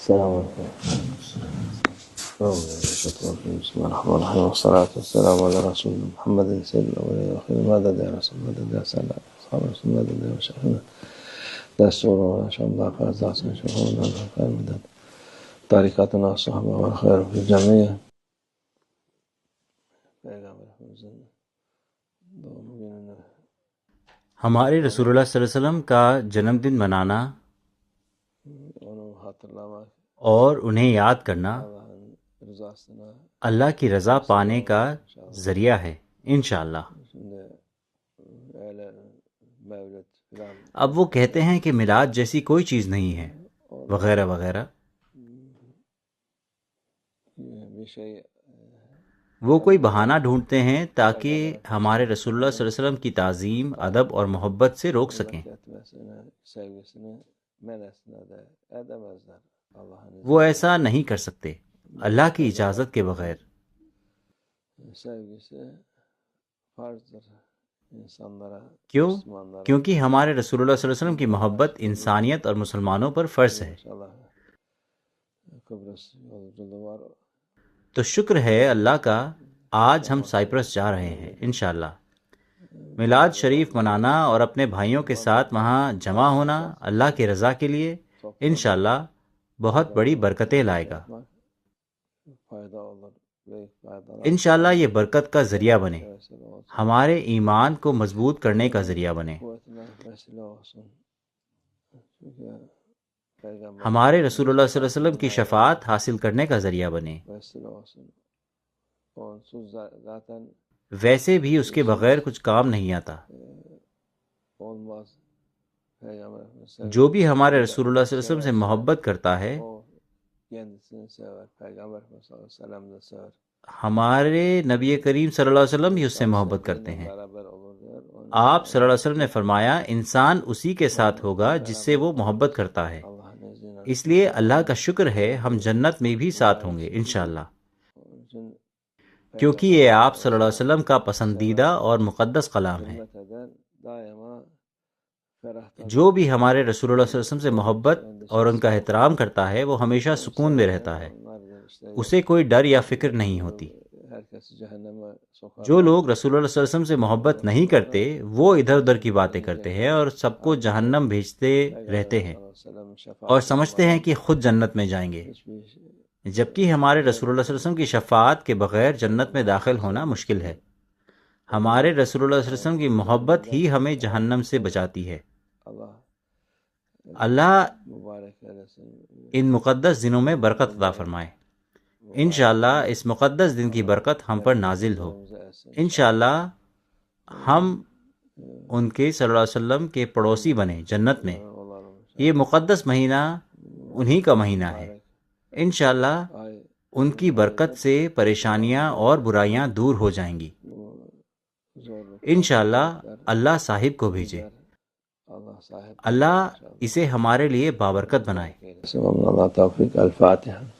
السلام عليكم. بسم الله الرحمن الرحيم والصلاة والسلام على رسول محمد سيد الأولين والآخرين. مدد يا رسول مدد يا سلام أصحاب رسول مدد يا شيخنا دستور ولا شاء الله قرض أحسن شيخنا خير مدد طريقتنا الصحابة والخير في الجميع. ہمارے رسول اللہ صلی اللہ علیہ وسلم کا جنم دن منانا اور انہیں یاد کرنا اللہ کی رضا پانے کا ذریعہ ہے انشاءاللہ۔ اب وہ کہتے ہیں کہ میلاد جیسی کوئی چیز نہیں ہے وغیرہ وغیرہ۔ وہ کوئی بہانہ ڈھونڈتے ہیں تاکہ ہمارے رسول اللہ صلی اللہ علیہ وسلم کی تعظیم، ادب اور محبت سے روک سکیں۔ وہ ایسا نہیں کر سکتے اللہ کی اجازت کے بغیر۔ کیوں؟ کیونکہ ہمارے رسول اللہ صلی اللہ علیہ وسلم کی محبت انسانیت اور مسلمانوں پر فرض ہے۔ تو شکر ہے اللہ کا، آج ہم سائپرس جا رہے ہیں انشاءاللہ۔ میلاد شریف منانا اور اپنے بھائیوں کے ساتھ وہاں جمع ہونا اللہ کی رضا کے لیے انشاءاللہ بہت بڑی برکتیں لائے گا۔ انشاءاللہ یہ برکت کا ذریعہ بنے، ہمارے ایمان کو مضبوط کرنے کا ذریعہ بنے، ہمارے رسول اللہ صلی اللہ علیہ وسلم کی شفاعت حاصل کرنے کا ذریعہ بنے۔ ویسے بھی اس کے بغیر کچھ کام نہیں آتا۔ جو بھی ہمارے رسول اللہ صلی اللہ علیہ وسلم سے محبت کرتا ہے، ہمارے نبی کریم صلی اللہ علیہ وسلم بھی اس سے محبت کرتے ہیں۔ آپ صلی اللہ علیہ وسلم نے فرمایا انسان اسی کے ساتھ ہوگا جس سے وہ محبت کرتا ہے، اس لیے اللہ کا شکر ہے ہم جنت میں بھی ساتھ ہوں گے انشاءاللہ، کیونکہ یہ آپ صلی اللہ علیہ وسلم کا پسندیدہ اور مقدس کلام ہے۔ جو بھی ہمارے رسول اللہ صلی اللہ علیہ وسلم سے محبت اور ان کا احترام کرتا ہے وہ ہمیشہ سکون میں رہتا ہے، اسے کوئی ڈر یا فکر نہیں ہوتی۔ جو لوگ رسول اللہ صلی اللہ علیہ وسلم سے محبت نہیں کرتے وہ ادھر ادھر کی باتیں کرتے ہیں اور سب کو جہنم بھیجتے رہتے ہیں اور سمجھتے ہیں کہ خود جنت میں جائیں گے، جبکہ ہمارے رسول اللہ صلی اللہ علیہ وسلم کی شفاعت کے بغیر جنت میں داخل ہونا مشکل ہے۔ ہمارے رسول اللہ صلی اللہ علیہ وسلم کی محبت ہی ہمیں جہنم سے بچاتی ہے۔ اللہ ان مقدس دنوں میں برکت عطا فرمائے۔ انشاءاللہ اس مقدس دن کی برکت ہم پر نازل ہو۔ انشاءاللہ ہم ان کے صلی اللہ علیہ وسلم کے پڑوسی بنے جنت میں۔ یہ مقدس مہینہ انہی کا مہینہ ہے۔ انشاءاللہ ان کی برکت سے پریشانیاں اور برائیاں دور ہو جائیں گی۔ انشاءاللہ اللہ صاحب کو بھیجے، اللہ اسے ہمارے لیے بابرکت بنائے۔ توفیق الفاتحہ۔